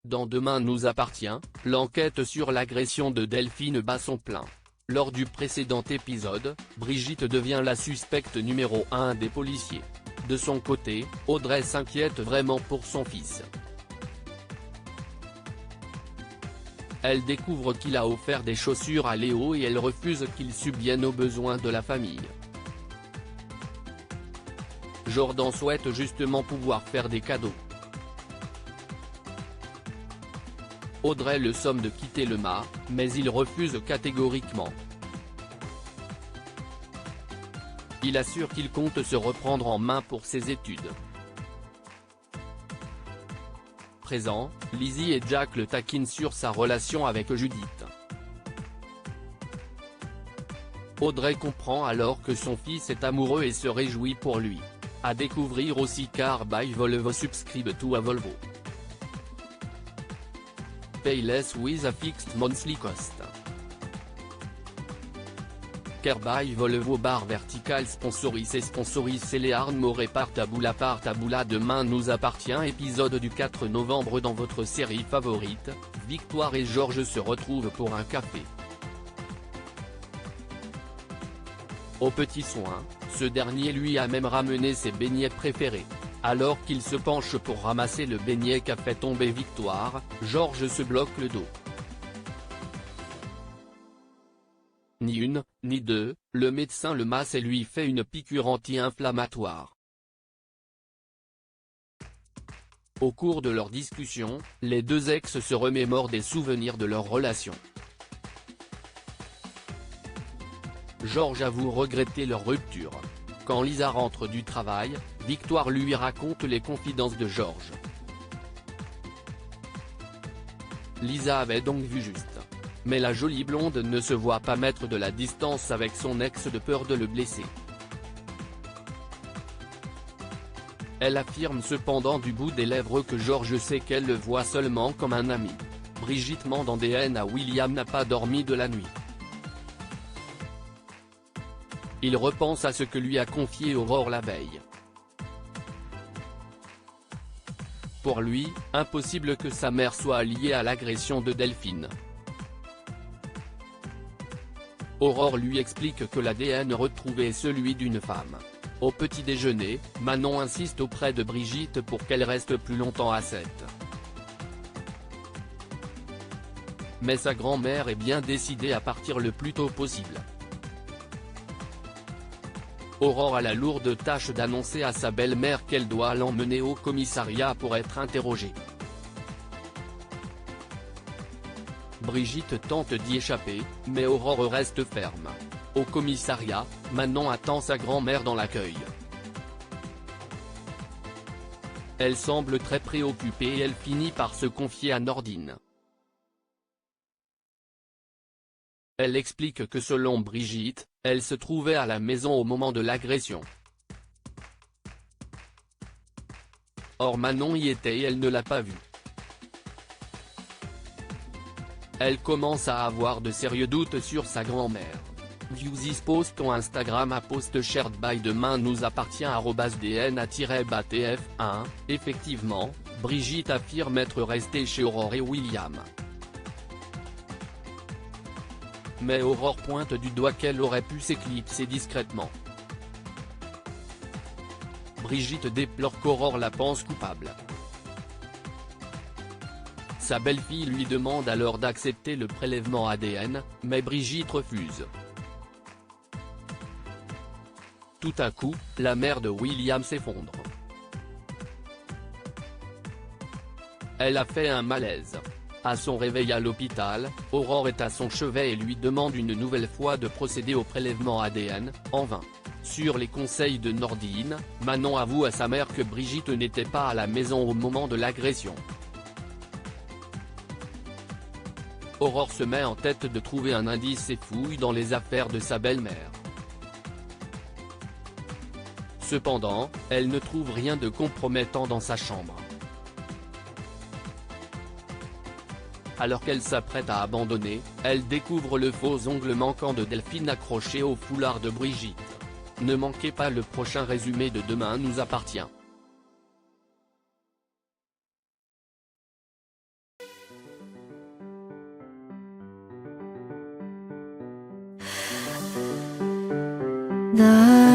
Dans Demain nous appartient, l'enquête sur l'agression de Delphine bat son plein. Lors du précédent épisode, Brigitte devient la suspecte numéro 1 des policiers. De son côté, Audrey s'inquiète vraiment pour son fils. Elle découvre qu'il a offert des chaussures à Léo et elle refuse qu'il subvienne aux besoins de la famille. Jordan souhaite justement pouvoir faire des cadeaux. Audrey le somme de quitter le mât, mais il refuse catégoriquement. Il assure qu'il compte se reprendre en main pour ses études. Présent, Lizzie et Jack le taquinent sur sa relation avec Judith. Audrey comprend alors que son fils est amoureux et se réjouit pour lui. À découvrir aussi car by Volvo subscribe to a Volvo. Pay less with a fixed monthly cost. Car by Volvo barre vertical sponsorise Léarn Moré part à Boula Demain nous appartient épisode du 4 novembre dans votre série favorite, Victoire et Georges se retrouvent pour un café. Au petit soin, ce dernier lui a même ramené ses beignets préférés. Alors qu'il se penche pour ramasser le beignet qu'a fait tomber Victoire, Georges se bloque le dos. Ni une, ni deux, le médecin le masse et lui fait une piqûre anti-inflammatoire. Au cours de leur discussion, les deux ex se remémorent des souvenirs de leur relation. Georges avoue regretter leur rupture. Quand Lisa rentre du travail, Victoire lui raconte les confidences de Georges. Lisa avait donc vu juste. Mais la jolie blonde ne se voit pas mettre de la distance avec son ex de peur de le blesser. Elle affirme cependant du bout des lèvres que Georges sait qu'elle le voit seulement comme un ami. Brigitte ment en DN à William n'a pas dormi de la nuit. Il repense à ce que lui a confié Aurore la veille. Pour lui, impossible que sa mère soit liée à l'agression de Delphine. Aurore lui explique que l'ADN retrouvé est celui d'une femme. Au petit déjeuner, Manon insiste auprès de Brigitte pour qu'elle reste plus longtemps à 7. Mais sa grand-mère est bien décidée à partir le plus tôt possible. Aurore a la lourde tâche d'annoncer à sa belle-mère qu'elle doit l'emmener au commissariat pour être interrogée. Brigitte tente d'y échapper, mais Aurore reste ferme. Au commissariat, Manon attend sa grand-mère dans l'accueil. Elle semble très préoccupée et elle finit par se confier à Nordine. Elle explique que selon Brigitte, elle se trouvait à la maison au moment de l'agression. Or Manon y était et elle ne l'a pas vu. Elle commence à avoir de sérieux doutes sur sa grand-mère. View this post on Instagram à post shared by Demain nous appartient @dna-batf1. Effectivement, Brigitte affirme être restée chez Aurore et William. Mais Aurore pointe du doigt qu'elle aurait pu s'éclipser discrètement. Brigitte déplore qu'Aurore la pense coupable. Sa belle-fille lui demande alors d'accepter le prélèvement ADN, mais Brigitte refuse. Tout à coup, la mère de William s'effondre. Elle a fait un malaise. À son réveil à l'hôpital, Aurore est à son chevet et lui demande une nouvelle fois de procéder au prélèvement ADN, en vain. Sur les conseils de Nordine, Manon avoue à sa mère que Brigitte n'était pas à la maison au moment de l'agression. Aurore se met en tête de trouver un indice et fouille dans les affaires de sa belle-mère. Cependant, elle ne trouve rien de compromettant dans sa chambre. Alors qu'elle s'apprête à abandonner, elle découvre le faux ongle manquant de Delphine accroché au foulard de Brigitte. Ne manquez pas le prochain résumé de Demain nous appartient. The